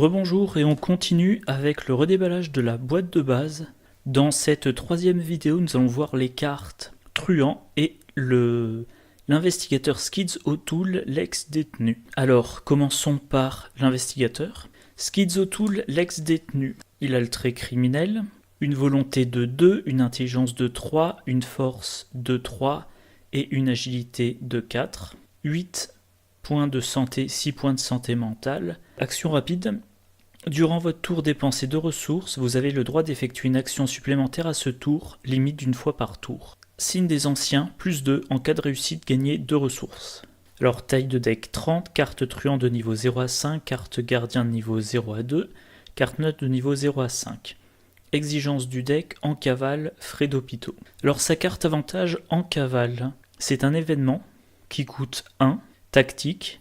Rebonjour et on continue avec le redéballage de la boîte de base. Dans cette troisième vidéo, nous allons voir les cartes Truand et l'investigateur Skids O'Toole, l'ex-détenu. Alors, commençons par l'investigateur. Skids O'Toole, l'ex-détenu. Il a le trait criminel, une volonté de 2, une intelligence de 3, une force de 3 et une agilité de 4. 8 points de santé, 6 points de santé mentale. Action rapide. Durant votre tour dépensé de ressources, vous avez le droit d'effectuer une action supplémentaire à ce tour, limite d'une fois par tour. Signe des anciens, plus 2, en cas de réussite, gagnez 2 ressources. Alors taille de deck 30, carte truand de niveau 0 à 5, carte gardien de niveau 0 à 2, carte note de niveau 0 à 5. Exigence du deck, en cavale, frais d'hôpitaux. Alors sa carte avantage en cavale, c'est un événement qui coûte 1, tactique,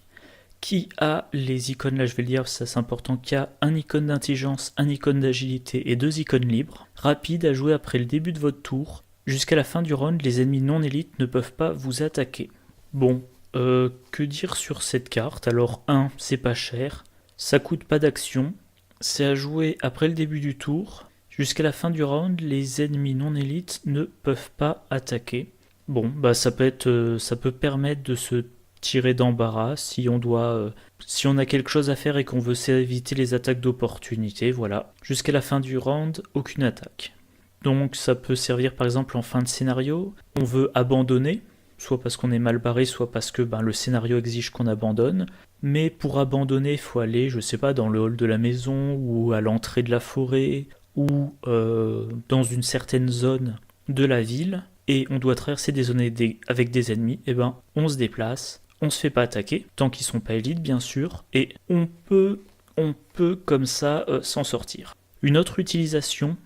qui a les icônes, là je vais le dire, ça c'est important, qui a un icône d'intelligence, un icône d'agilité et 2 icônes libres. Rapide à jouer après le début de votre tour. Jusqu'à la fin du round, les ennemis non élites ne peuvent pas vous attaquer. Bon, que dire sur cette carte? Alors 1, c'est pas cher, ça coûte pas d'action, c'est à jouer après le début du tour. Jusqu'à la fin du round, les ennemis non élites ne peuvent pas attaquer. Bon, bah ça peut permettre de se tirer d'embarras si on a quelque chose à faire et qu'on veut éviter les attaques d'opportunité, voilà. Jusqu'à la fin du round, aucune attaque. Donc ça peut servir par exemple en fin de scénario, on veut abandonner, soit parce qu'on est mal barré, soit parce que le scénario exige qu'on abandonne. Mais pour abandonner, il faut aller, je sais pas, dans le hall de la maison, ou à l'entrée de la forêt, ou dans une certaine zone de la ville, et on doit traverser des zones avec des ennemis, et on se déplace, on se fait pas attaquer, tant qu'ils sont pas élites bien sûr, et on peut comme ça s'en sortir. Une autre utilisation,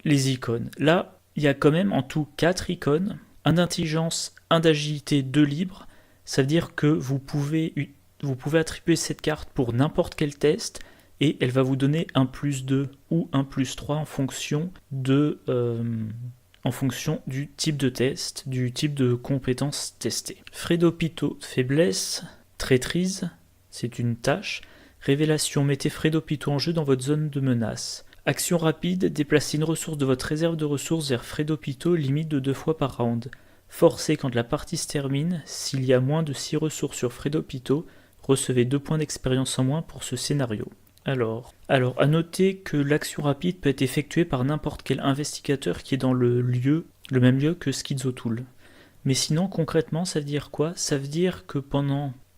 les icônes. Là, il y a quand même en tout 4 icônes, un d'intelligence, un d'agilité, 2 libres, ça veut dire que vous pouvez attribuer cette carte pour n'importe quel test, et elle va vous donner un +2 ou un +3 en fonction du type de test, du type de compétence testée. Frais d'hôpitaux, faiblesse, traîtrise, c'est une tâche. Révélation, mettez frais d'hôpitaux en jeu dans votre zone de menace. Action rapide, déplacez une ressource de votre réserve de ressources vers frais d'hôpitaux, limite de 2 fois par round. Forcez quand la partie se termine, s'il y a moins de 6 ressources sur frais d'hôpitaux, recevez 2 points d'expérience en moins pour ce scénario. Alors, à noter que l'action rapide peut être effectuée par n'importe quel investigateur qui est dans le même lieu que Skids O'Toole. Mais sinon, concrètement, ça veut dire quoi? Ça veut dire que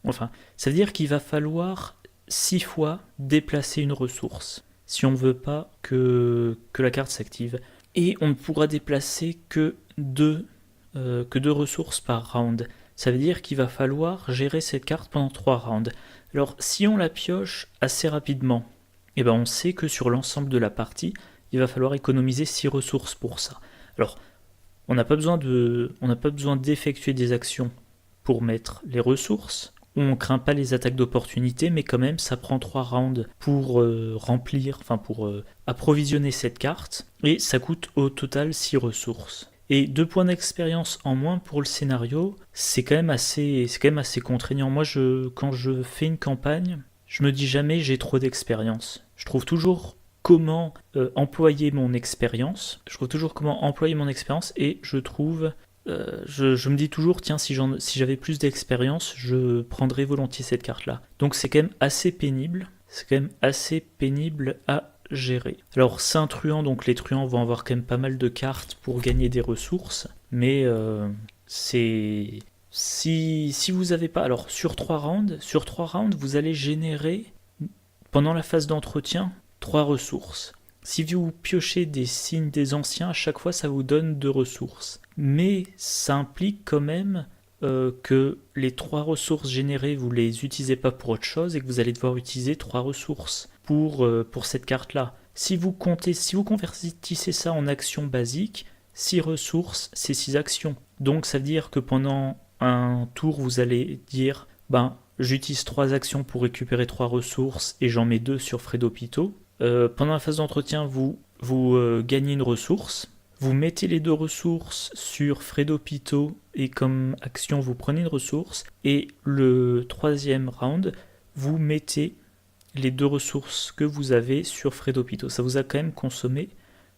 ça veut dire qu'il va falloir 6 fois déplacer une ressource, si on ne veut pas que la carte s'active. Et on ne pourra déplacer que 2 ressources par round. Ça veut dire qu'il va falloir gérer cette carte pendant 3 rounds. Alors, si on la pioche assez rapidement, on sait que sur l'ensemble de la partie, il va falloir économiser 6 ressources pour ça. Alors, on n'a pas besoin d'effectuer des actions pour mettre les ressources. On ne craint pas les attaques d'opportunité, mais quand même, ça prend 3 rounds pour approvisionner cette carte, et ça coûte au total 6 ressources. Et 2 points d'expérience en moins pour le scénario, c'est quand même assez contraignant. Moi, quand je fais une campagne, je me dis jamais j'ai trop d'expérience. Je trouve toujours comment employer mon expérience. Et je trouve... je me dis toujours, tiens, si j'avais plus d'expérience, je prendrais volontiers cette carte-là. Donc c'est quand même assez pénible. À gérer. Alors c'est un truand, donc les truands vont avoir quand même pas mal de cartes pour gagner des ressources, mais si vous avez pas, alors sur 3 rounds, vous allez générer pendant la phase d'entretien 3 ressources. Si vous piochez des signes des anciens, à chaque fois ça vous donne 2 ressources. Mais ça implique quand même que les 3 ressources générées, vous les utilisez pas pour autre chose et que vous allez devoir utiliser 3 ressources pour cette carte-là. Si vous convertissez ça en action basique, 6 ressources, c'est 6 actions. Donc ça veut dire que pendant un tour, vous allez dire, j'utilise 3 actions pour récupérer 3 ressources et j'en mets 2 sur frais d'hôpitaux. Pendant la phase d'entretien, vous gagnez une ressource. Vous mettez les 2 ressources sur frais d'hôpitaux et comme action, vous prenez une ressource. Et le 3e round, vous mettez les 2 ressources que vous avez sur Frais d'Hôpitaux. Ça vous a quand même consommé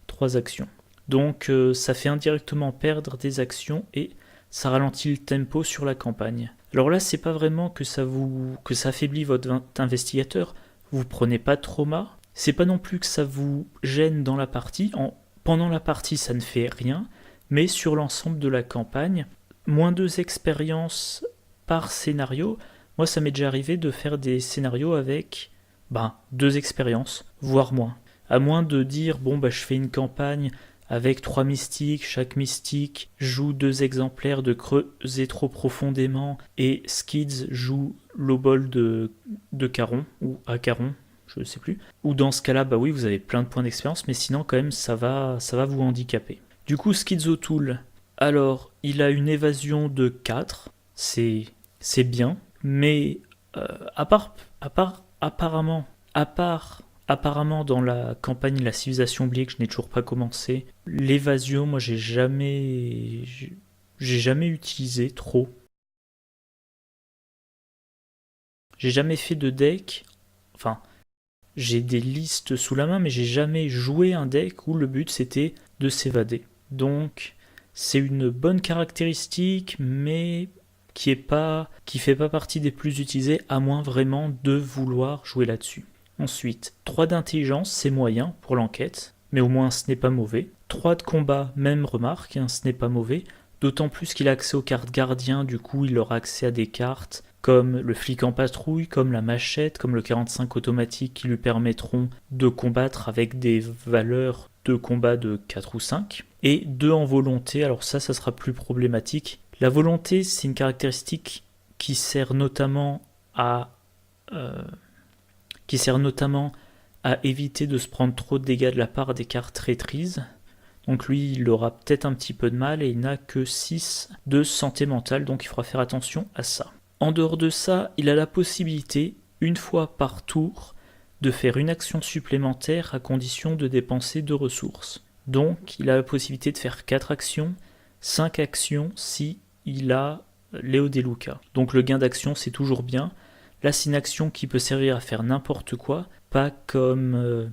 3 actions. Donc ça fait indirectement perdre des actions et ça ralentit le tempo sur la campagne. Alors là, c'est pas vraiment que ça affaiblit votre investigateur, vous prenez pas de trauma, c'est pas non plus que ça vous gêne dans la partie, pendant la partie ça ne fait rien, mais sur l'ensemble de la campagne, moins 2 expériences par scénario. Moi ça m'est déjà arrivé de faire des scénarios avec 2 expériences, voire moins. À moins de dire, je fais une campagne avec 3 mystiques, chaque mystique joue 2 exemplaires de creuser trop profondément, et Skids joue l'obol de Caron, ou Acaron, je ne sais plus. Ou dans ce cas-là, oui, vous avez plein de points d'expérience, mais sinon quand même ça va vous handicaper. Du coup, Skids O'Toole, alors il a une évasion de 4, c'est bien, mais à part dans la campagne La Civilisation oubliée que je n'ai toujours pas commencé, l'évasion, moi j'ai jamais utilisé trop. J'ai jamais fait de deck, enfin j'ai des listes sous la main, mais j'ai jamais joué un deck où le but c'était de s'évader. Donc c'est une bonne caractéristique, mais qui fait pas partie des plus utilisées, à moins vraiment de vouloir jouer là-dessus. Ensuite, 3 d'intelligence, c'est moyen pour l'enquête, mais au moins ce n'est pas mauvais. 3 de combat, même remarque, ce n'est pas mauvais, d'autant plus qu'il a accès aux cartes gardiens, du coup il aura accès à des cartes comme le flic en patrouille, comme la machette, comme le 45 automatique qui lui permettront de combattre avec des valeurs de combat de 4 ou 5. Et 2 en volonté, alors ça sera plus problématique. La volonté, c'est une caractéristique qui sert notamment à éviter de se prendre trop de dégâts de la part des cartes traîtrises. Donc lui, il aura peut-être un petit peu de mal et il n'a que 6 de santé mentale, donc il faudra faire attention à ça. En dehors de ça, il a la possibilité, une fois par tour, de faire une action supplémentaire à condition de dépenser 2 ressources. Donc il a la possibilité de faire 4 actions, 5 actions si il a Léo Deluca. Donc le gain d'action, c'est toujours bien. Là, c'est une action qui peut servir à faire n'importe quoi, pas comme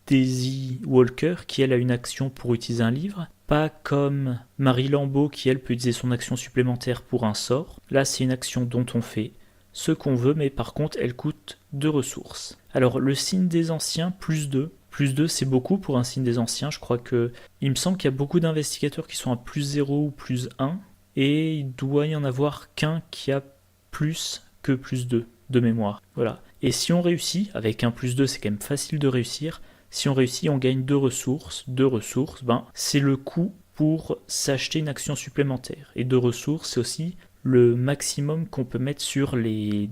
Daisy Walker, qui elle a une action pour utiliser un livre, pas comme Marie Lambeau, qui elle peut utiliser son action supplémentaire pour un sort. Là, c'est une action dont on fait ce qu'on veut, mais par contre, elle coûte 2 ressources. Alors, le signe des anciens, plus 2. Plus 2, c'est beaucoup pour un signe des anciens. Je crois il me semble qu'il y a beaucoup d'investigateurs qui sont à plus 0 ou plus 1, et il doit y en avoir qu'un qui a plus que plus 2 de mémoire. Voilà. Et si on réussit, avec un plus 2, c'est quand même facile de réussir. Si on réussit, on gagne 2 ressources. 2 ressources, c'est le coût pour s'acheter une action supplémentaire. Et 2 ressources, c'est aussi le maximum qu'on peut mettre sur les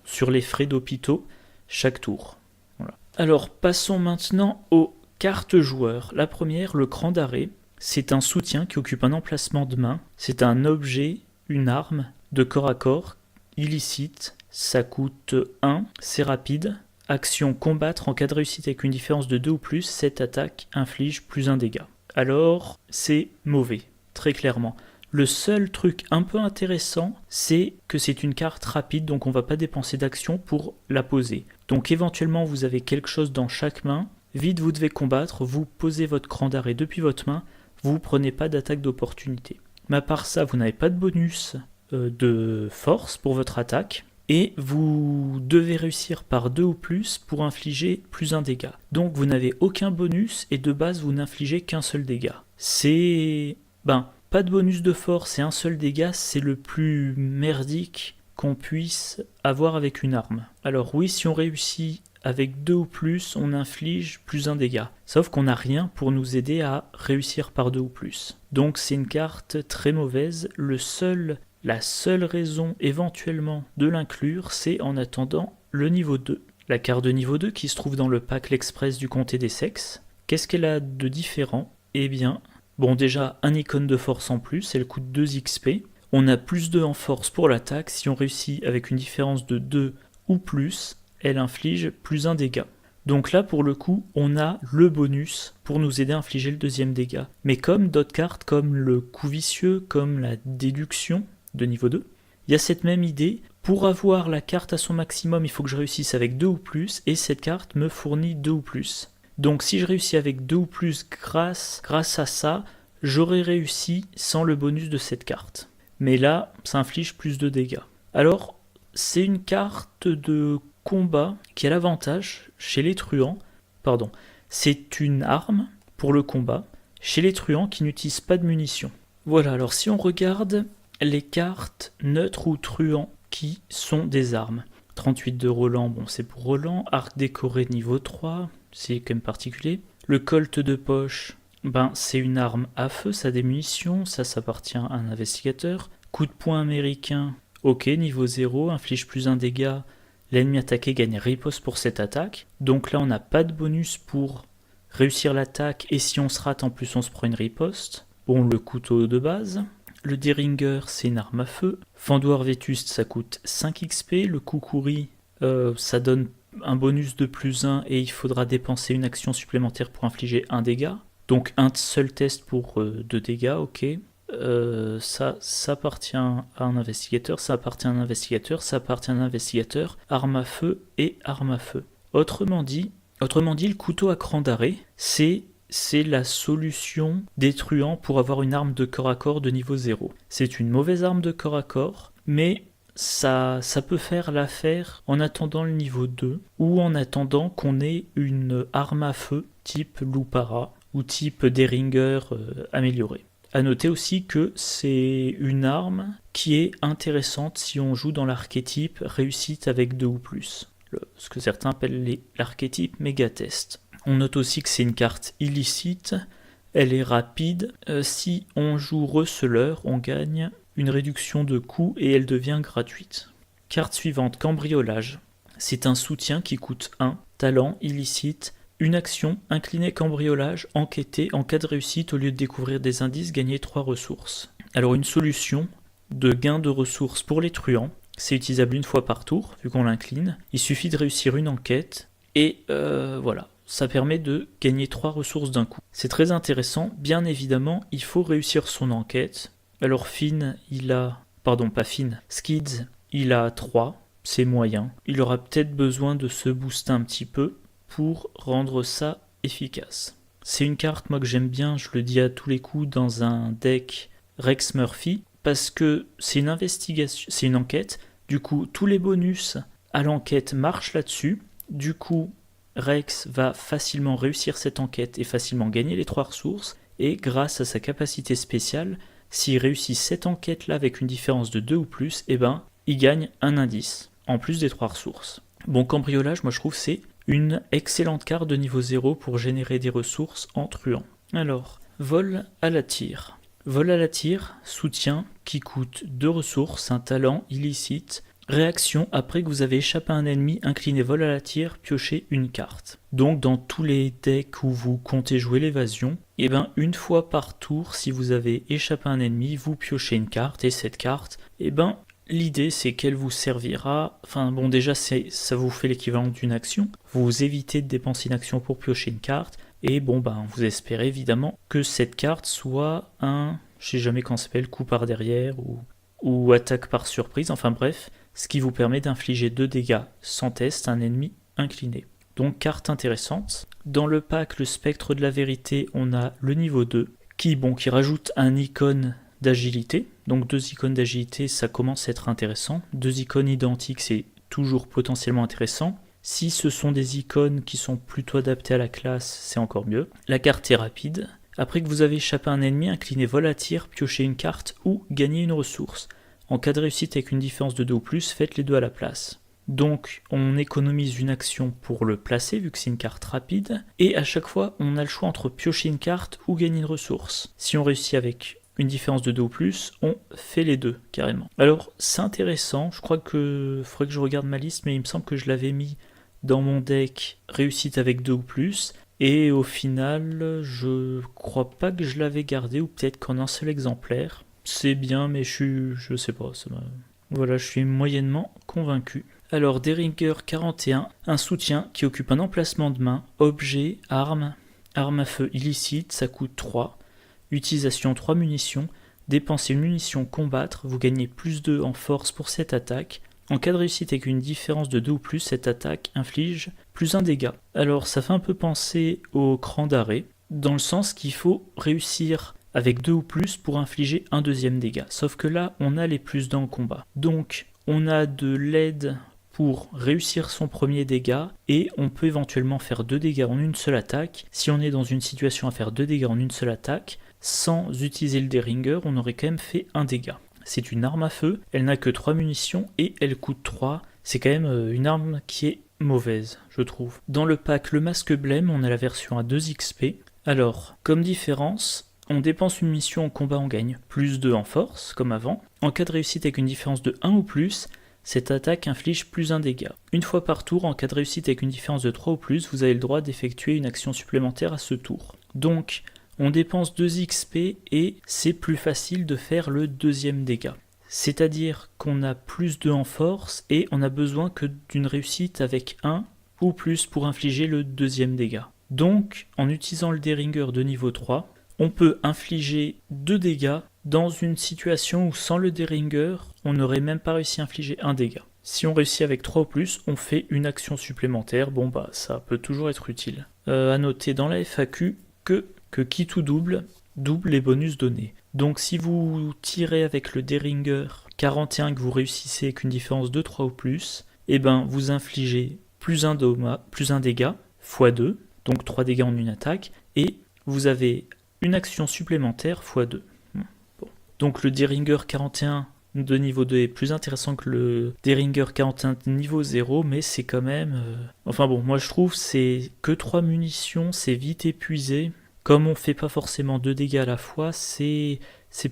sur les frais d'hôpitaux chaque tour. Voilà. Alors, passons maintenant aux cartes joueurs. La première, le cran d'arrêt, c'est un soutien qui occupe un emplacement de main. C'est un objet, une arme de corps à corps, illicite. Ça coûte 1, c'est rapide. Action combattre en cas de réussite avec une différence de 2 ou plus, cette attaque inflige plus 1 dégât. Alors, c'est mauvais, très clairement. Le seul truc un peu intéressant, c'est que c'est une carte rapide, donc on ne va pas dépenser d'action pour la poser. Donc éventuellement, vous avez quelque chose dans chaque main, vite vous devez combattre, vous posez votre cran d'arrêt depuis votre main, vous ne prenez pas d'attaque d'opportunité. Mais à part ça, vous n'avez pas de bonus de force pour votre attaque, et vous devez réussir par 2 ou plus pour infliger plus 1 dégât. Donc vous n'avez aucun bonus et de base vous n'infligez qu'un seul dégât. C'est... pas de bonus de force et un seul dégât, c'est le plus merdique qu'on puisse avoir avec une arme. Alors oui, si on réussit avec 2 ou plus, on inflige plus 1 dégât. Sauf qu'on n'a rien pour nous aider à réussir par 2 ou plus. Donc c'est une carte très mauvaise. La seule raison éventuellement de l'inclure, c'est en attendant le niveau 2. La carte de niveau 2 qui se trouve dans le pack l'Express du Comté des Sexes. Qu'est-ce qu'elle a de différent ? Eh bien, déjà, un icône de force en plus, elle coûte 2 XP. On a plus 2 en force pour l'attaque. Si on réussit avec une différence de 2 ou plus, elle inflige plus 1 dégât. Donc là, pour le coup, on a le bonus pour nous aider à infliger le 2e dégât. Mais comme d'autres cartes, comme le coup vicieux, comme la déduction, de niveau 2, il y a cette même idée. Pour avoir la carte à son maximum, il faut que je réussisse avec 2 ou plus, et cette carte me fournit 2 ou plus. Donc si je réussis avec 2 ou plus grâce à ça, j'aurais réussi sans le bonus de cette carte. Mais là, ça inflige plus de dégâts. Alors, c'est une carte de combat qui a l'avantage, chez les truands, c'est une arme pour le combat, chez les truands qui n'utilisent pas de munitions. Voilà, alors si on regarde les cartes neutres ou truands qui sont des armes. 38 de Roland, bon c'est pour Roland. Arc décoré niveau 3, c'est quand même particulier. Le Colt de poche, c'est une arme à feu, ça a des munitions, ça appartient à un investigateur. Coup de poing américain, ok, niveau 0, inflige plus 1 dégât. L'ennemi attaqué gagne riposte pour cette attaque. Donc là on n'a pas de bonus pour réussir l'attaque, et si on se rate en plus on se prend une riposte. Bon, le couteau de base. Le Derringer, c'est une arme à feu. Fendoir Vétuste, ça coûte 5 XP. Le Kukuri, ça donne un bonus de plus 1 et il faudra dépenser une action supplémentaire pour infliger 1 dégât. Donc un seul test pour 2 dégâts, ok. Ça appartient à un investigateur, ça appartient à un investigateur, ça appartient à un investigateur. Arme à feu et arme à feu. Autrement dit, le couteau à cran d'arrêt, c'est la solution des truands pour avoir une arme de corps à corps de niveau 0. C'est une mauvaise arme de corps à corps, mais ça peut faire l'affaire en attendant le niveau 2, ou en attendant qu'on ait une arme à feu type Loupara ou type Derringer améliorée. A noter aussi que c'est une arme qui est intéressante si on joue dans l'archétype réussite avec 2 ou plus, ce que certains appellent l'archétype méga-test. On note aussi que c'est une carte illicite, elle est rapide. Si on joue receleur, on gagne une réduction de coût et elle devient gratuite. Carte suivante, cambriolage. C'est un soutien qui coûte 1, talent illicite, une action, incliner cambriolage, enquêter, en cas de réussite, au lieu de découvrir des indices, gagner 3 ressources. Alors une solution de gain de ressources pour les truands, c'est utilisable une fois par tour, vu qu'on l'incline. Il suffit de réussir une enquête, et voilà. Ça permet de gagner 3 ressources d'un coup. C'est très intéressant. Bien évidemment, il faut réussir son enquête. Alors Skids, il a 3, c'est moyen. Il aura peut-être besoin de se booster un petit peu pour rendre ça efficace. C'est une carte, moi, que j'aime bien, je le dis à tous les coups, dans un deck Rex Murphy, parce que c'est une investigation, c'est une enquête. Du coup, tous les bonus à l'enquête marchent là-dessus. Du coup, Rex va facilement réussir cette enquête et facilement gagner les 3 ressources, et grâce à sa capacité spéciale, s'il réussit cette enquête-là avec une différence de 2 ou plus, il gagne un indice, en plus des 3 ressources. Bon, cambriolage, moi je trouve c'est une excellente carte de niveau 0 pour générer des ressources en truand. Alors, vol à la tire. Vol à la tire, soutien qui coûte 2 ressources, un talent illicite. Réaction, après que vous avez échappé à un ennemi, inclinez vol à la tire, piochez une carte. Donc dans tous les decks où vous comptez jouer l'évasion, une fois par tour, si vous avez échappé à un ennemi, vous piochez une carte, et cette carte, l'idée c'est qu'elle vous servira, déjà ça vous fait l'équivalent d'une action, vous évitez de dépenser une action pour piocher une carte, et vous espérez évidemment que cette carte soit un, je sais jamais comment ça s'appelle, coup par derrière, ou attaque par surprise, ce qui vous permet d'infliger 2 dégâts sans test à un ennemi incliné. Donc carte intéressante. Dans le pack, le spectre de la vérité, on a le niveau 2, qui rajoute un icône d'agilité. Donc 2 icônes d'agilité, ça commence à être intéressant. 2 icônes identiques, c'est toujours potentiellement intéressant. Si ce sont des icônes qui sont plutôt adaptées à la classe, c'est encore mieux. La carte est rapide. Après que vous avez échappé à un ennemi, inclinez vol à tir, piochez une carte ou gagnez une ressource. En cas de réussite avec une différence de 2 ou plus, faites les 2 à la place. Donc on économise une action pour le placer vu que c'est une carte rapide, et à chaque fois on a le choix entre piocher une carte ou gagner une ressource. Si on réussit avec une différence de 2 ou plus, on fait les 2 carrément. Alors c'est intéressant, je crois que faudrait que je regarde ma liste, mais il me semble que je l'avais mis dans mon deck réussite avec 2 ou plus, et au final je crois pas que je l'avais gardé, ou peut-être qu'en un seul exemplaire. C'est bien, mais je sais pas, voilà, je suis moyennement convaincu. Alors, Derringer 41, un soutien qui occupe un emplacement de main, objet, arme à feu illicite, ça coûte 3. Utilisation 3 munitions. dépensez une munition combattre, vous gagnez plus 2 en force pour cette attaque. En cas de réussite avec une différence de 2 ou plus, cette attaque inflige plus 1 dégât. Alors ça fait un peu penser au cran d'arrêt, dans le sens qu'il faut réussir avec 2 ou plus pour infliger un deuxième dégât. Sauf que là, on a les plus dans le combat. Donc on a de l'aide pour réussir son premier dégât, et on peut éventuellement faire 2 dégâts en une seule attaque. Si on est dans une situation à faire 2 dégâts en une seule attaque, sans utiliser le Derringer, on aurait quand même fait 1 dégât. C'est une arme à feu, elle n'a que 3 munitions et elle coûte 3. C'est quand même une arme qui est mauvaise, je trouve. Dans le pack Le Masque Blême, on a la version à 2 XP. Alors, comme différence, on dépense une mission en combat, on gagne plus 2 en force, comme avant. En cas de réussite avec une différence de 1 ou plus, cette attaque inflige plus 1 dégât. Une fois par tour, en cas de réussite avec une différence de 3 ou plus, vous avez le droit d'effectuer une action supplémentaire à ce tour. Donc, on dépense 2 XP et c'est plus facile de faire le deuxième dégât. C'est-à-dire qu'on a plus 2 en force et on a besoin que d'une réussite avec 1 ou plus pour infliger le deuxième dégât. Donc, en utilisant le Derringer de niveau 3, on peut infliger 2 dégâts dans une situation où sans le Derringer, on n'aurait même pas réussi à infliger 1 dégât. Si on réussit avec 3 ou plus, on fait une action supplémentaire. Bon bah, ça peut toujours être utile. À noter dans la FAQ que quitte ou double les bonus donnés. Donc si vous tirez avec le Derringer 41 que vous réussissez avec une différence de 3 ou plus, et ben vous infligez plus 1 dégât x 2, donc 3 dégâts en une attaque, et vous avez une action supplémentaire x 2. Bon. Donc le Derringer 41 de niveau 2 est plus intéressant que le Derringer 41 de niveau 0, mais c'est quand même... Enfin bon, moi je trouve c'est que 3 munitions, c'est vite épuisé. Comme on fait pas forcément 2 dégâts à la fois, c'est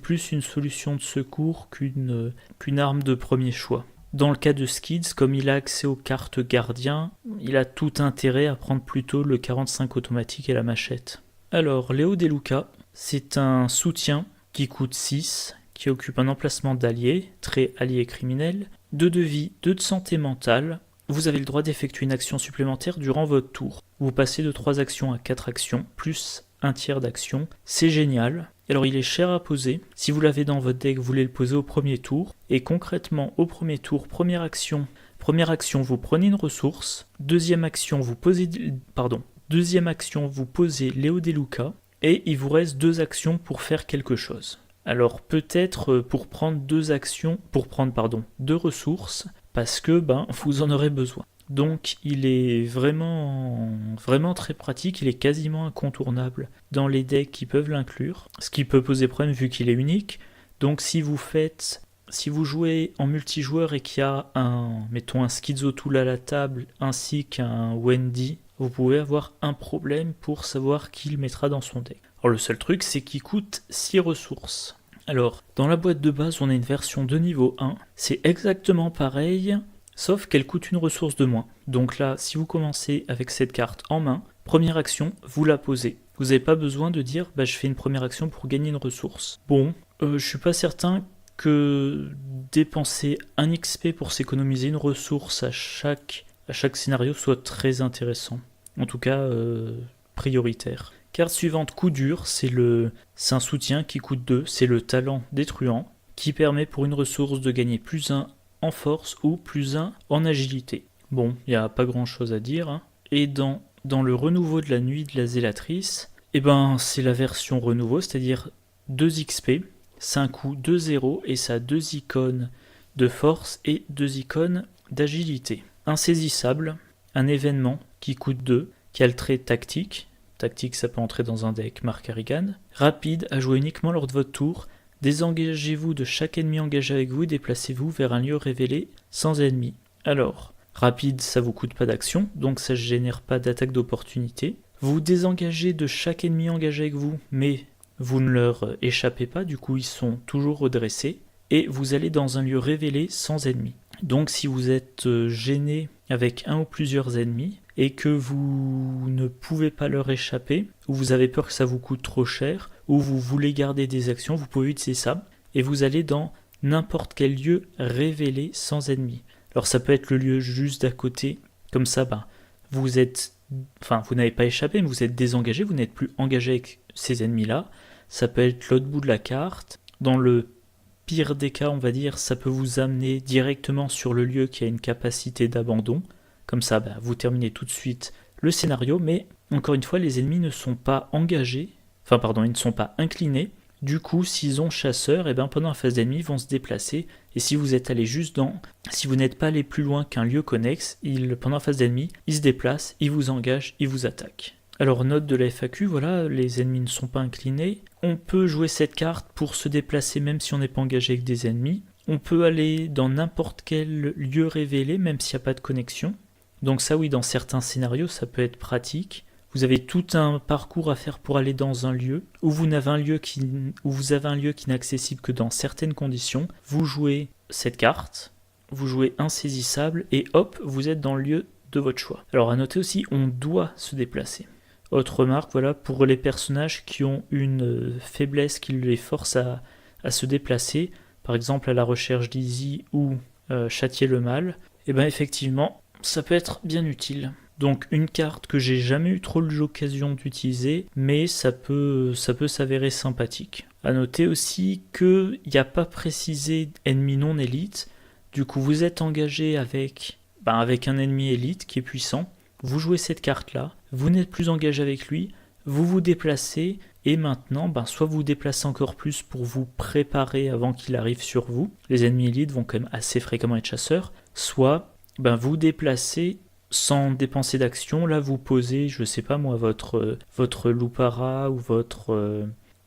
plus une solution de secours qu'une arme de premier choix. Dans le cas de Skids, comme il a accès aux cartes gardiens, il a tout intérêt à prendre plutôt le 45 automatique et la machette. Alors, Leo De Luca, c'est un soutien qui coûte 6, qui occupe un emplacement d'allié, trait allié criminel, 2 de vie, 2 de santé mentale. Vous avez le droit d'effectuer une action supplémentaire durant votre tour. Vous passez de 3 actions à 4 actions, plus un tiers d'action, c'est génial. Alors il est cher à poser, si vous l'avez dans votre deck, vous voulez le poser au premier tour, et concrètement au premier tour, première action, vous prenez une ressource, deuxième action, vous posez Leo De Luca, et il vous reste 2 actions pour faire quelque chose. Alors peut-être pour prendre 2 ressources, parce que vous en aurez besoin. Donc il est vraiment très pratique, il est quasiment incontournable dans les decks qui peuvent l'inclure, ce qui peut poser problème vu qu'il est unique. Donc si vous jouez en multijoueur et qu'il y a un Schizotool à la table ainsi qu'un Wendy, vous pouvez avoir un problème pour savoir qui le mettra dans son deck. Alors le seul truc c'est qu'il coûte 6 ressources. Alors dans la boîte de base on a une version de niveau 1, c'est exactement pareil, sauf qu'elle coûte une ressource de moins. Donc là, si vous commencez avec cette carte en main, première action, vous la posez. Vous n'avez pas besoin de dire je fais une première action pour gagner une ressource. Bon, je suis pas certain que dépenser un XP pour s'économiser une ressource à chaque scénario soit très intéressant. En tout cas, prioritaire. Carte suivante, coup dur, c'est un soutien qui coûte 2, c'est le talent détruant, qui permet pour une ressource de gagner plus 1 en force ou plus 1 en agilité. Bon, il n'y a pas grand chose à dire. Hein. Et dans le renouveau de la nuit de la zélatrice, c'est la version renouveau, c'est-à-dire 2 XP, c'est un coût de 0 et ça a 2 icônes de force et 2 icônes d'agilité. Insaisissable, un événement qui coûte 2, qui a le trait tactique. Tactique, ça peut entrer dans un deck Mark Harrigan. Rapide, à jouer uniquement lors de votre tour. Désengagez-vous de chaque ennemi engagé avec vous et déplacez-vous vers un lieu révélé sans ennemi. Alors, rapide, ça vous coûte pas d'action, donc ça ne génère pas d'attaque d'opportunité. Vous désengagez de chaque ennemi engagé avec vous, mais vous ne leur échappez pas, du coup ils sont toujours redressés. Et vous allez dans un lieu révélé sans ennemi. Donc si vous êtes gêné avec un ou plusieurs ennemis, et que vous ne pouvez pas leur échapper, ou vous avez peur que ça vous coûte trop cher, ou vous voulez garder des actions, vous pouvez utiliser ça, et vous allez dans n'importe quel lieu révélé sans ennemi. Alors ça peut être le lieu juste d'à côté, comme ça vous n'avez pas échappé, mais vous êtes désengagé, vous n'êtes plus engagé avec ces ennemis-là. Ça peut être l'autre bout de la carte, Dans le pire des cas, on va dire, ça peut vous amener directement sur le lieu qui a une capacité d'abandon. Comme ça, vous terminez tout de suite le scénario, mais encore une fois, les ennemis ne sont pas engagés, ils ne sont pas inclinés. Du coup, s'ils ont chasseur, pendant la phase d'ennemi, ils vont se déplacer. Et si vous êtes allé si vous n'êtes pas allé plus loin qu'un lieu connexe, pendant la phase d'ennemi, ils se déplacent, ils vous engagent, ils vous attaquent. Alors, note de la FAQ, voilà, les ennemis ne sont pas inclinés. On peut jouer cette carte pour se déplacer même si on n'est pas engagé avec des ennemis. On peut aller dans n'importe quel lieu révélé, même s'il n'y a pas de connexion. Donc ça, oui, dans certains scénarios, ça peut être pratique. Vous avez tout un parcours à faire pour aller dans un lieu où vous avez un lieu qui n'est accessible que dans certaines conditions. Vous jouez cette carte, vous jouez insaisissable et hop, vous êtes dans le lieu de votre choix. Alors à noter aussi, on doit se déplacer. Autre remarque, voilà, pour les personnages qui ont une faiblesse qui les force à se déplacer, par exemple à la recherche d'Easy ou châtier le mal, effectivement, ça peut être bien utile. Donc une carte que j'ai jamais eu trop l'occasion d'utiliser, mais ça peut s'avérer sympathique. A noter aussi qu'il n'y a pas précisé ennemi non élite, du coup vous êtes engagé avec un ennemi élite qui est puissant, vous jouez cette carte-là, vous n'êtes plus engagé avec lui, vous vous déplacez, et maintenant, soit vous déplacez encore plus pour vous préparer avant qu'il arrive sur vous, les ennemis élites vont quand même assez fréquemment être chasseurs, soit vous déplacez sans dépenser d'action, là vous posez, je sais pas moi, votre loupara ou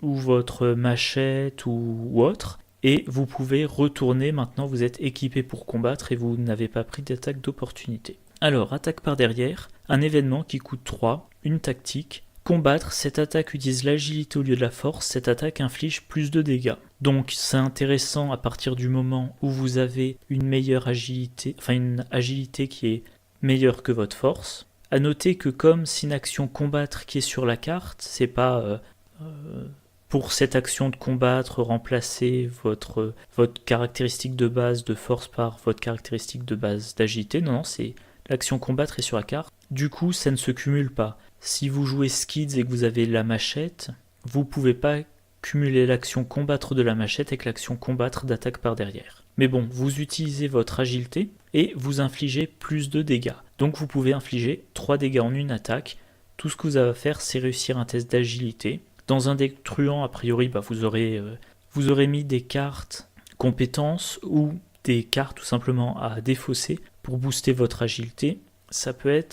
votre machette ou autre, et vous pouvez retourner, maintenant vous êtes équipé pour combattre et vous n'avez pas pris d'attaque d'opportunité. Alors, attaque par derrière, un événement qui coûte 3, une tactique. Combattre, cette attaque utilise l'agilité au lieu de la force, cette attaque inflige plus de dégâts. Donc c'est intéressant à partir du moment où vous avez une meilleure agilité, une agilité qui est meilleure que votre force. A noter que comme c'est une action combattre qui est sur la carte, c'est pas pour cette action de combattre remplacer votre caractéristique de base de force par votre caractéristique de base d'agilité, non, c'est l'action combattre est sur la carte. Du coup, ça ne se cumule pas. Si vous jouez Skids et que vous avez la machette, vous ne pouvez pas cumuler l'action combattre de la machette avec l'action combattre d'attaque par derrière. Mais bon, vous utilisez votre agilité et vous infligez plus de dégâts. Donc vous pouvez infliger 3 dégâts en une attaque. Tout ce que vous avez à faire, c'est réussir un test d'agilité. Dans un deck truand, a priori, vous aurez mis des cartes compétences ou des cartes tout simplement à défausser pour booster votre agilité. Ça peut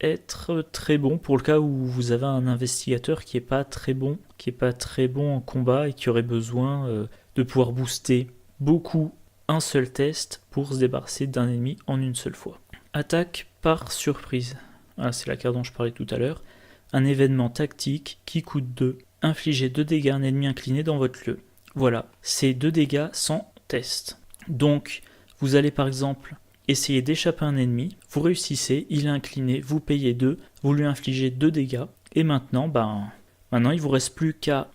être très bon pour le cas où vous avez un investigateur qui est pas très bon en combat et qui aurait besoin de pouvoir booster beaucoup un seul test pour se débarrasser d'un ennemi en une seule fois. Attaque par surprise. Ah, c'est la carte dont je parlais tout à l'heure. Un événement tactique qui coûte 2. Infligez 2 dégâts à un ennemi incliné dans votre lieu. Voilà, c'est 2 dégâts sans test. Donc, vous allez par exemple essayez d'échapper à un ennemi, vous réussissez, il est incliné, vous payez 2, vous lui infligez 2 dégâts, et maintenant, il vous reste plus qu'à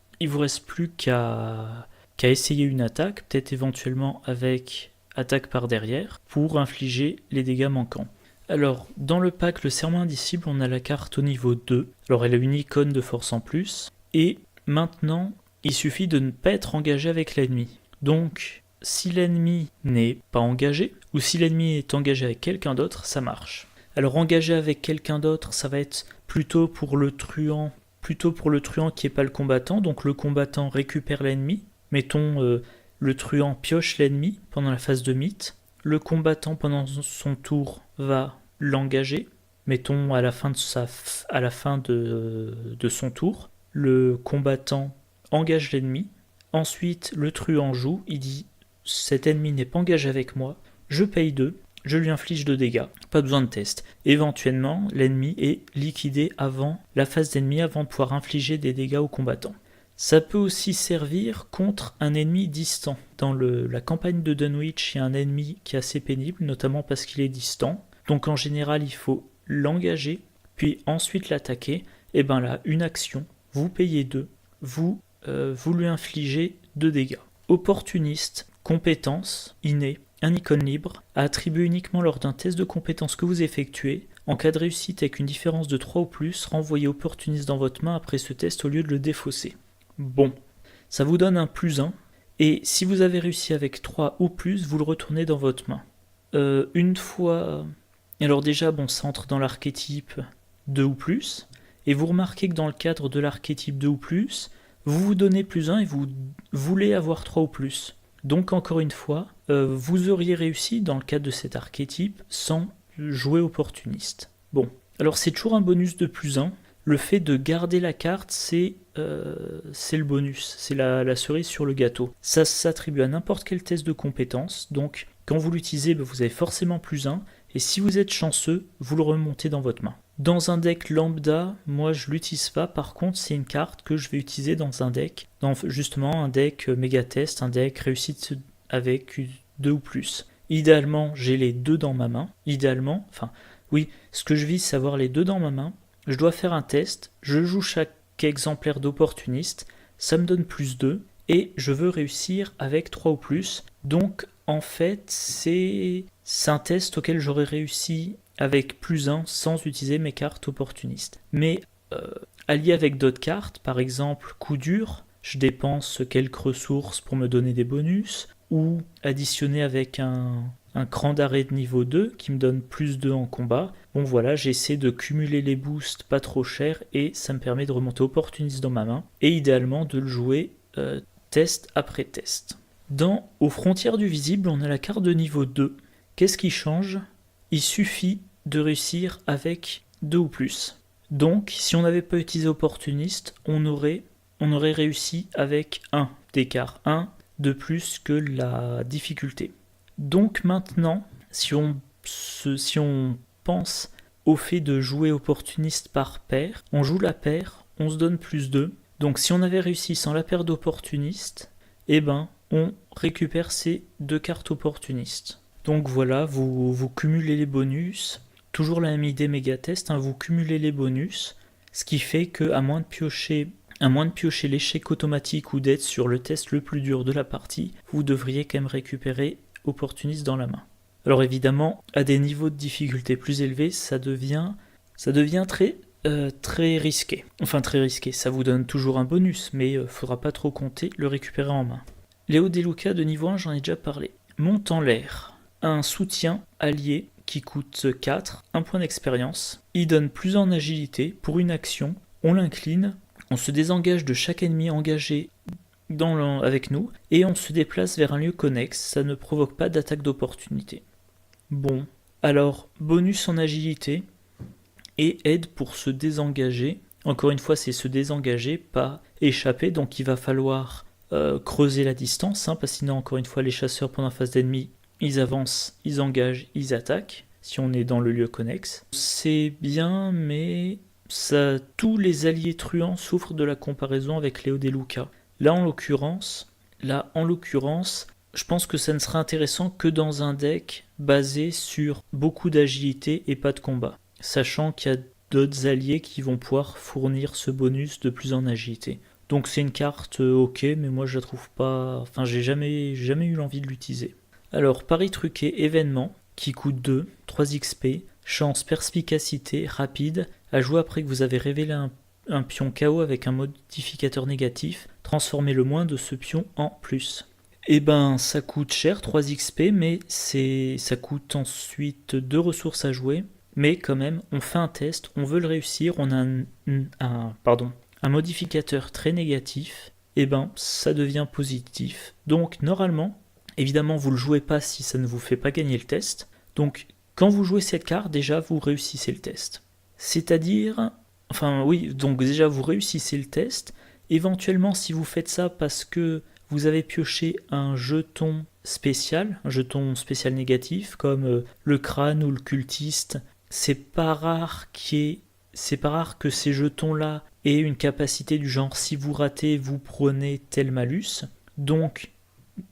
essayer une attaque, peut-être éventuellement avec attaque par derrière, pour infliger les dégâts manquants. Alors, dans le pack Le Serment Indicible, on a la carte au niveau 2, alors elle a une icône de force en plus, et maintenant, il suffit de ne pas être engagé avec l'ennemi. Donc, si l'ennemi n'est pas engagé, ou si l'ennemi est engagé avec quelqu'un d'autre, ça marche. Alors engagé avec quelqu'un d'autre, ça va être plutôt pour le truand qui n'est pas le combattant, donc le combattant récupère l'ennemi, mettons le truand pioche l'ennemi pendant la phase de mythe, le combattant pendant son tour va l'engager, mettons à la fin de son tour, le combattant engage l'ennemi, ensuite le truand joue, il dit cet ennemi n'est pas engagé avec moi, je paye 2, je lui inflige 2 dégâts, pas besoin de test. Éventuellement, l'ennemi est liquidé avant la phase d'ennemi avant de pouvoir infliger des dégâts au combattant. Ça peut aussi servir contre un ennemi distant. Dans la campagne de Dunwich, il y a un ennemi qui est assez pénible, notamment parce qu'il est distant. Donc en général, il faut l'engager, puis ensuite l'attaquer. Et là, une action, vous payez 2, vous lui infligez 2 dégâts. Opportuniste, compétence, innée, un icône libre, à attribuer uniquement lors d'un test de compétence que vous effectuez. En cas de réussite avec une différence de 3 ou plus, renvoyez opportuniste dans votre main après ce test au lieu de le défausser. Bon, ça vous donne un +1. Et si vous avez réussi avec 3 ou plus, vous le retournez dans votre main. Une fois... Alors déjà, bon, ça entre dans l'archétype 2 ou plus. Et vous remarquez que dans le cadre de l'archétype 2 ou plus, vous vous donnez +1 et vous voulez avoir 3 ou plus. Donc encore une fois, vous auriez réussi dans le cadre de cet archétype sans jouer opportuniste. Bon, alors c'est toujours un bonus de +1. Le fait de garder la carte, c'est le bonus, c'est la cerise sur le gâteau. Ça s'attribue à n'importe quel test de compétence, donc quand vous l'utilisez, vous avez forcément +1, et si vous êtes chanceux, vous le remontez dans votre main. Dans un deck lambda, moi je l'utilise pas, par contre c'est une carte que je vais utiliser dans un deck, dans justement un deck méga test, un deck réussite avec 2 ou plus. Idéalement, j'ai les 2 dans ma main, idéalement, enfin oui, ce que je vise c'est avoir les 2 dans ma main. Je dois faire un test, je joue chaque exemplaire d'opportuniste, ça me donne +2, et je veux réussir avec 3 ou plus. Donc en fait, c'est un test auquel j'aurais réussi avec +1 sans utiliser mes cartes opportunistes. Mais allié avec d'autres cartes, par exemple coup dur, je dépense quelques ressources pour me donner des bonus, ou additionné avec un cran d'arrêt de niveau 2 qui me donne +2 en combat. Bon voilà, j'essaie de cumuler les boosts pas trop chers et ça me permet de remonter opportuniste dans ma main et idéalement de le jouer test après test. Aux frontières du visible, on a la carte de niveau 2. Qu'est-ce qui change? Il suffit de réussir avec 2 ou plus. Donc, si on n'avait pas utilisé opportuniste, on aurait réussi avec 1 d'écart, 1 de plus que la difficulté. Donc maintenant, si on pense au fait de jouer opportuniste par paire, on joue la paire, on se donne +2. Donc si on avait réussi sans la paire d'opportunistes, eh ben on récupère ces 2 cartes opportunistes. Donc voilà, vous cumulez les bonus, toujours la même idée méga test, vous cumulez les bonus, ce qui fait que à moins de piocher l'échec automatique ou d'être sur le test le plus dur de la partie, vous devriez quand même récupérer opportuniste dans la main. Alors évidemment, à des niveaux de difficulté plus élevés, ça devient très risqué. Enfin très risqué, ça vous donne toujours un bonus, mais faudra pas trop compter le récupérer en main. Léo Deluca de niveau 1, j'en ai déjà parlé. Monte en l'air, un soutien allié qui coûte 4, 1 point d'expérience. Il donne plus en agilité pour une action, on l'incline, on se désengage de chaque ennemi engagé avec nous, et on se déplace vers un lieu connexe, ça ne provoque pas d'attaque d'opportunité. Bon, alors, bonus en agilité, et aide pour se désengager. Encore une fois, c'est se désengager, pas échapper, donc il va falloir creuser la distance, parce que sinon, encore une fois, les chasseurs pendant phase d'ennemi, ils avancent, ils engagent, ils attaquent, si on est dans le lieu connexe. C'est bien, mais tous les alliés truands souffrent de la comparaison avec Léo Deluca. Là en l'occurrence, je pense que ça ne sera intéressant que dans un deck basé sur beaucoup d'agilité et pas de combat, sachant qu'il y a d'autres alliés qui vont pouvoir fournir ce bonus de plus en agilité. Donc c'est une carte ok, mais moi je la trouve pas... Enfin j'ai jamais eu l'envie de l'utiliser. Alors pari truqué événement, qui coûte 2, 3 XP, chance perspicacité, rapide, à jouer après que vous avez révélé un pion KO avec un modificateur négatif, transformez le moins de ce pion en plus. Et ben ça coûte cher, 3 XP, mais ça coûte ensuite 2 ressources à jouer, mais quand même on fait un test, on veut le réussir, on a un modificateur très négatif, et ben ça devient positif. Donc normalement, évidemment vous le jouez pas si ça ne vous fait pas gagner le test, donc quand vous jouez cette carte, déjà vous réussissez le test. C'est-à-dire... Enfin oui, donc déjà vous réussissez le test. Éventuellement, si vous faites ça parce que vous avez pioché un jeton spécial négatif, comme le crâne ou le cultiste, c'est pas rare que ces jetons-là aient une capacité du genre si vous ratez, vous prenez tel malus. Donc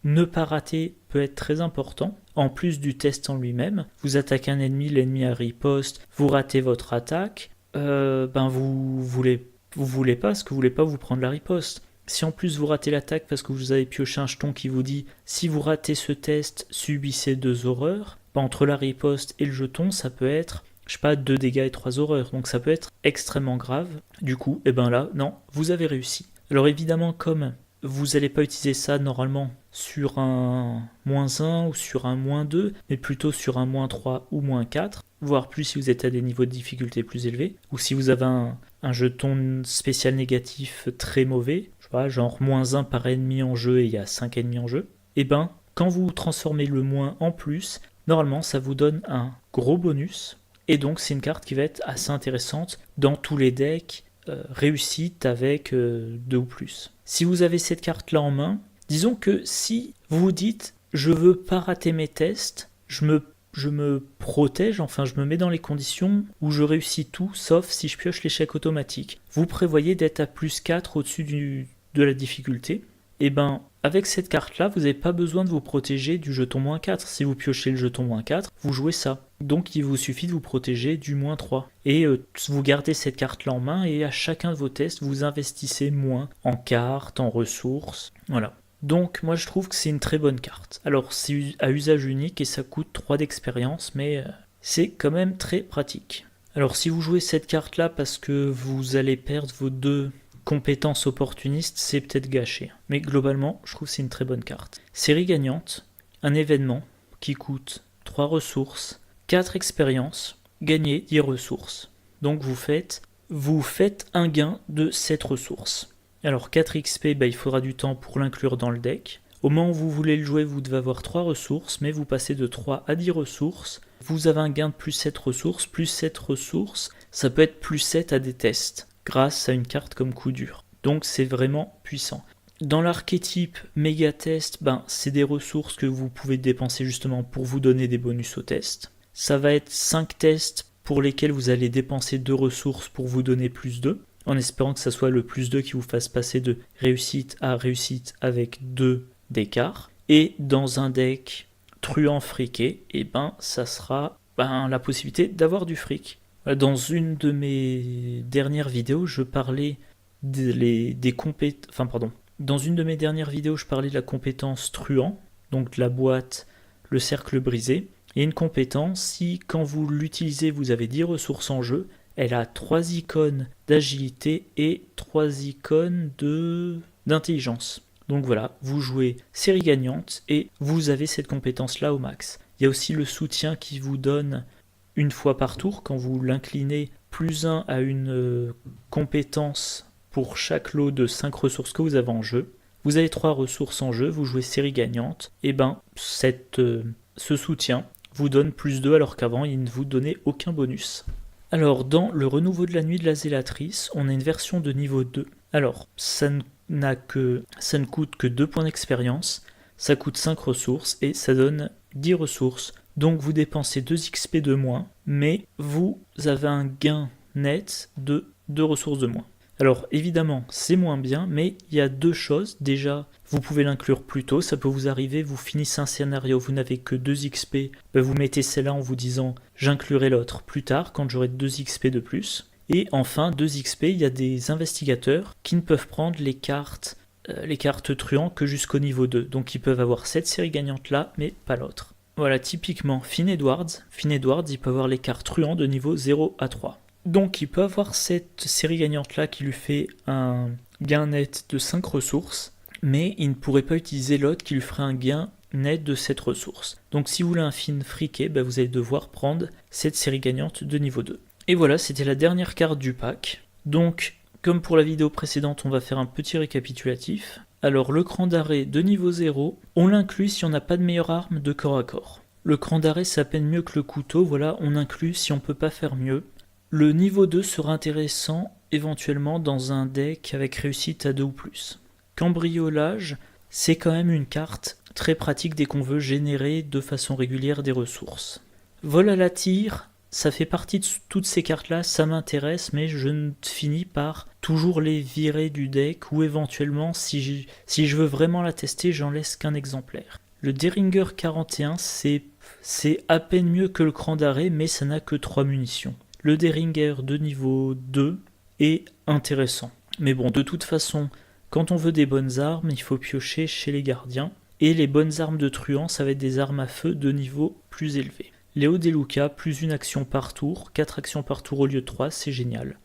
ne pas rater peut être très important. En plus du test en lui-même, vous attaquez un ennemi, l'ennemi a riposte, vous ratez votre attaque. Vous voulez pas parce que vous voulez pas vous prendre la riposte. Si en plus vous ratez l'attaque parce que vous avez pioché un jeton qui vous dit si vous ratez ce test, subissez 2 horreurs, entre la riposte et le jeton, ça peut être, 2 dégâts et 3 horreurs, donc ça peut être extrêmement grave. Du coup, là, non, vous avez réussi. Alors évidemment, comme vous n'allez pas utiliser ça normalement sur un -1 ou sur un -2, mais plutôt sur un -3 ou -4, voire plus si vous êtes à des niveaux de difficulté plus élevés, ou si vous avez un jeton spécial négatif très mauvais, je sais pas, genre -1 par ennemi en jeu et il y a 5 ennemis en jeu, et ben quand vous transformez le moins en plus, normalement ça vous donne un gros bonus, et donc c'est une carte qui va être assez intéressante dans tous les decks réussite avec 2 ou plus. Si vous avez cette carte là en main, disons que si vous vous dites je veux pas rater mes tests, je me protège, enfin je me mets dans les conditions où je réussis tout sauf si je pioche l'échec automatique. Vous prévoyez d'être à +4 au-dessus de la difficulté, et ben avec cette carte là vous n'avez pas besoin de vous protéger du jeton -4. Si vous piochez le jeton -4, vous jouez ça. Donc il vous suffit de vous protéger du -3. Et vous gardez cette carte là en main et à chacun de vos tests vous investissez moins en cartes, en ressources. Voilà. Donc moi je trouve que c'est une très bonne carte. Alors c'est à usage unique et ça coûte 3 d'expérience, mais c'est quand même très pratique. Alors si vous jouez cette carte là parce que vous allez perdre vos 2 compétences opportunistes, c'est peut-être gâché. Mais globalement, je trouve que c'est une très bonne carte. Série gagnante, un événement qui coûte 3 ressources, 4 expériences, gagner 10 ressources. Donc vous faites un gain de 7 ressources. Alors 4 XP, il faudra du temps pour l'inclure dans le deck. Au moment où vous voulez le jouer, vous devez avoir 3 ressources, mais vous passez de 3 à 10 ressources. Vous avez un gain de +7 ressources, +7 ressources, ça peut être +7 à des tests, grâce à une carte comme coup dur. Donc c'est vraiment puissant. Dans l'archétype méga test, c'est des ressources que vous pouvez dépenser justement pour vous donner des bonus au test. Ça va être 5 tests pour lesquels vous allez dépenser 2 ressources pour vous donner +2, en espérant que ça soit le +2 qui vous fasse passer de réussite à réussite avec 2 d'écart. Et dans un deck truand friqué, ça sera la possibilité d'avoir du fric. Dans une de mes dernières vidéos, je parlais des compétences. Dans une de mes dernières vidéos, je parlais de la compétence truand, donc de la boîte, le cercle brisé. Et une compétence, si quand vous l'utilisez, vous avez 10 ressources en jeu, elle a 3 icônes d'agilité et 3 icônes d'intelligence. Donc voilà, vous jouez série gagnante et vous avez cette compétence-là au max. Il y a aussi le soutien qui vous donne une fois par tour, quand vous l'inclinez +1 à une compétence pour chaque lot de 5 ressources que vous avez en jeu. Vous avez 3 ressources en jeu, vous jouez série gagnante, et ce soutien vous donne +2 alors qu'avant il ne vous donnait aucun bonus. Alors dans le renouveau de la nuit de la zélatrice, on a une version de niveau 2. Alors ça ne coûte que 2 points d'expérience, ça coûte 5 ressources et ça donne 10 ressources. Donc vous dépensez 2 XP de moins, mais vous avez un gain net de 2 ressources de moins. Alors évidemment, c'est moins bien, mais il y a 2 choses. Déjà, vous pouvez l'inclure plus tôt, ça peut vous arriver, vous finissez un scénario, vous n'avez que 2 XP, vous mettez celle-là en vous disant « j'inclurai l'autre plus tard, quand j'aurai 2 XP de plus ». Et enfin, 2 XP, il y a des investigateurs qui ne peuvent prendre les cartes truands que jusqu'au niveau 2. Donc ils peuvent avoir cette série gagnante là, mais pas l'autre. Voilà, typiquement Finn Edwards, il peut avoir les cartes truands de niveau 0 à 3. Donc il peut avoir cette série gagnante là qui lui fait un gain net de 5 ressources, mais il ne pourrait pas utiliser l'autre qui lui ferait un gain net de 7 ressources. Donc si vous voulez un Finn friqué, vous allez devoir prendre cette série gagnante de niveau 2. Et voilà, c'était la dernière carte du pack. Donc, comme pour la vidéo précédente, on va faire un petit récapitulatif. Alors, le cran d'arrêt de niveau 0, on l'inclut si on n'a pas de meilleure arme de corps à corps. Le cran d'arrêt, c'est à peine mieux que le couteau, voilà, on inclut si on peut pas faire mieux. Le niveau 2 sera intéressant éventuellement dans un deck avec réussite à 2 ou plus. Cambriolage, c'est quand même une carte très pratique dès qu'on veut générer de façon régulière des ressources. Vol à la tire, ça fait partie de toutes ces cartes-là, ça m'intéresse, mais je ne finis par toujours les virer du deck, ou éventuellement, si je veux vraiment la tester, j'en laisse qu'un exemplaire. Le Derringer 41, c'est à peine mieux que le cran d'arrêt, mais ça n'a que 3 munitions. Le Derringer de niveau 2 est intéressant. Mais bon, de toute façon, quand on veut des bonnes armes, il faut piocher chez les gardiens. Et les bonnes armes de truand, ça va être des armes à feu de niveau plus élevé. Léo Deluca, plus une action par tour, 4 actions par tour au lieu de 3, c'est génial.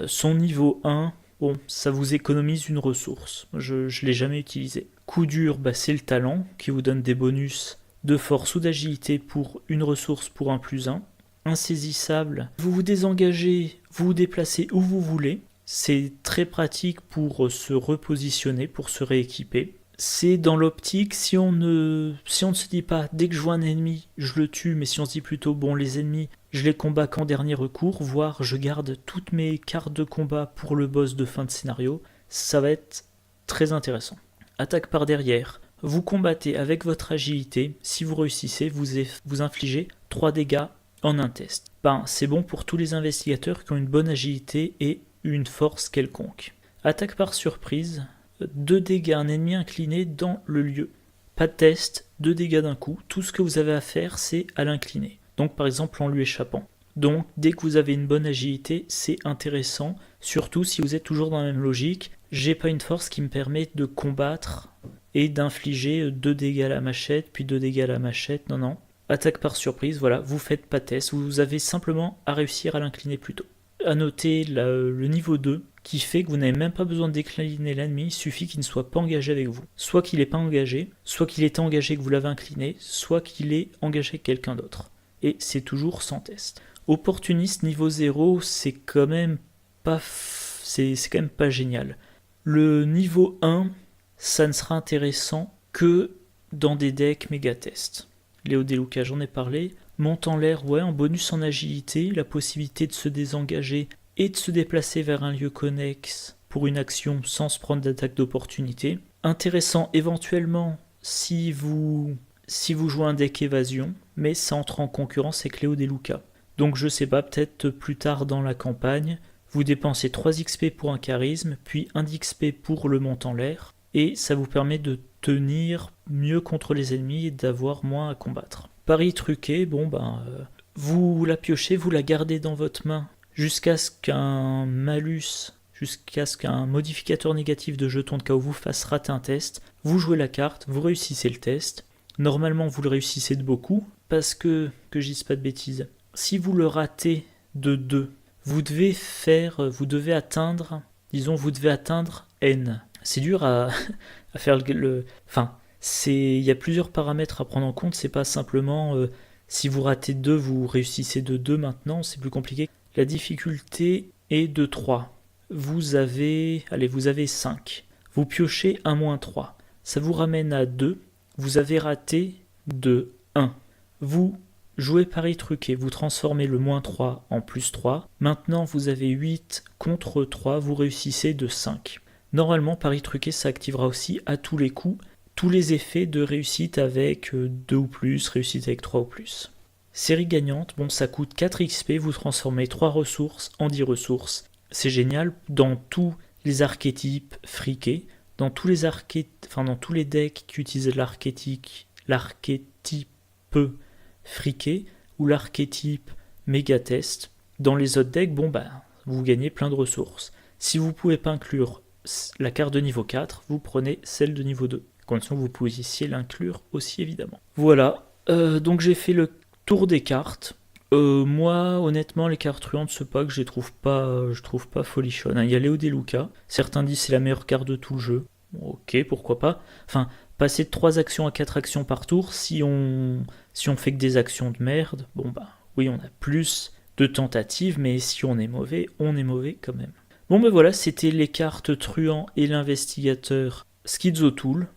Son niveau 1, bon, ça vous économise une ressource. Je ne l'ai jamais utilisé. Coup dur, c'est le talent qui vous donne des bonus de force ou d'agilité pour une ressource pour un +1. Insaisissable, vous vous désengagez, vous vous déplacez où vous voulez. C'est très pratique pour se repositionner, pour se rééquiper. C'est dans l'optique, si on ne se dit pas, dès que je vois un ennemi, je le tue, mais si on se dit plutôt, bon, les ennemis, je les combats qu'en dernier recours, voire je garde toutes mes cartes de combat pour le boss de fin de scénario, ça va être très intéressant. Attaque par derrière, vous combattez avec votre agilité, si vous réussissez, vous infligez 3 dégâts en un test. C'est bon pour tous les investigateurs qui ont une bonne agilité et une force quelconque. Attaque par surprise, 2 dégâts un ennemi incliné dans le lieu. Pas de test, 2 dégâts d'un coup, tout ce que vous avez à faire c'est à l'incliner. Donc par exemple en lui échappant. Donc dès que vous avez une bonne agilité, c'est intéressant, surtout si vous êtes toujours dans la même logique. J'ai pas une force qui me permet de combattre et d'infliger 2 dégâts à la machette, puis 2 dégâts à la machette, non. Attaque par surprise, voilà, vous faites pas de test, vous avez simplement à réussir à l'incliner plus tôt. À noter le niveau 2, qui fait que vous n'avez même pas besoin de décliner l'ennemi, il suffit qu'il ne soit pas engagé avec vous. Soit qu'il n'est pas engagé, soit qu'il était engagé que vous l'avez incliné, soit qu'il est engagé avec quelqu'un d'autre. Et c'est toujours sans test. Opportuniste niveau 0, c'est quand même pas génial. Le niveau 1, ça ne sera intéressant que dans des decks méga test. Léo Deluca, j'en ai parlé. Monte en l'air, ouais, en bonus en agilité, la possibilité de se désengager et de se déplacer vers un lieu connexe pour une action sans se prendre d'attaque d'opportunité. Intéressant éventuellement si vous jouez un deck évasion, mais ça entre en concurrence avec Léo Deluca. Donc je sais pas, peut-être plus tard dans la campagne, vous dépensez 3 XP pour un charisme, puis 1 XP pour le monte en l'air, et ça vous permet de tenir mieux contre les ennemis et d'avoir moins à combattre. Pari truqué, vous la piochez, vous la gardez dans votre main jusqu'à ce qu'un modificateur négatif de jeton de KO vous fasse rater un test. Vous jouez la carte, vous réussissez le test. Normalement, vous le réussissez de beaucoup, parce que je dise pas de bêtises, si vous le ratez de 2, vous devez atteindre N. C'est dur à faire il y a plusieurs paramètres à prendre en compte, c'est pas simplement si vous ratez 2, vous réussissez de 2 maintenant, c'est plus compliqué. La difficulté est de 3. Vous avez 5. Vous piochez un -3. Ça vous ramène à 2. Vous avez raté de 1. Vous jouez pari truqué, vous transformez le -3 en +3. Maintenant vous avez 8 contre 3, vous réussissez de 5. Normalement, pari truqué, ça activera aussi à tous les coups tous les effets de réussite avec 2 ou plus, réussite avec 3 ou plus. Série gagnante, ça coûte 4 XP, vous transformez 3 ressources en 10 ressources. C'est génial dans tous les archétypes friqués, dans tous les decks qui utilisent l'archétype friqué ou l'archétype méga test. Dans les autres decks, vous gagnez plein de ressources. Si vous ne pouvez pas inclure la carte de niveau 4, vous prenez celle de niveau 2. Condition que vous puissiez l'inclure aussi évidemment. Voilà, donc j'ai fait le tour des cartes. Moi, honnêtement, les cartes truandes, ce pack, je trouve pas folichonne. Il y a Léo Deluca, certains disent c'est la meilleure carte de tout le jeu. Ok, pourquoi pas. Passer de 3 actions à 4 actions par tour, si on fait que des actions de merde, oui, on a plus de tentatives, mais si on est mauvais quand même. Voilà, c'était les cartes truand et l'investigateur Skids O'Toole.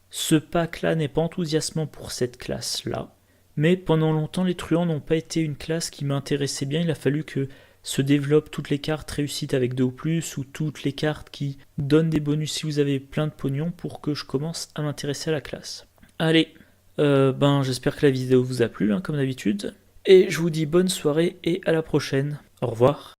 Ce pack-là n'est pas enthousiasmant pour cette classe-là, mais pendant longtemps, les truands n'ont pas été une classe qui m'intéressait bien. Il a fallu que se développent toutes les cartes réussites avec 2 ou plus, ou toutes les cartes qui donnent des bonus si vous avez plein de pognon, pour que je commence à m'intéresser à la classe. Allez, j'espère que la vidéo vous a plu, comme d'habitude, et je vous dis bonne soirée et à la prochaine. Au revoir.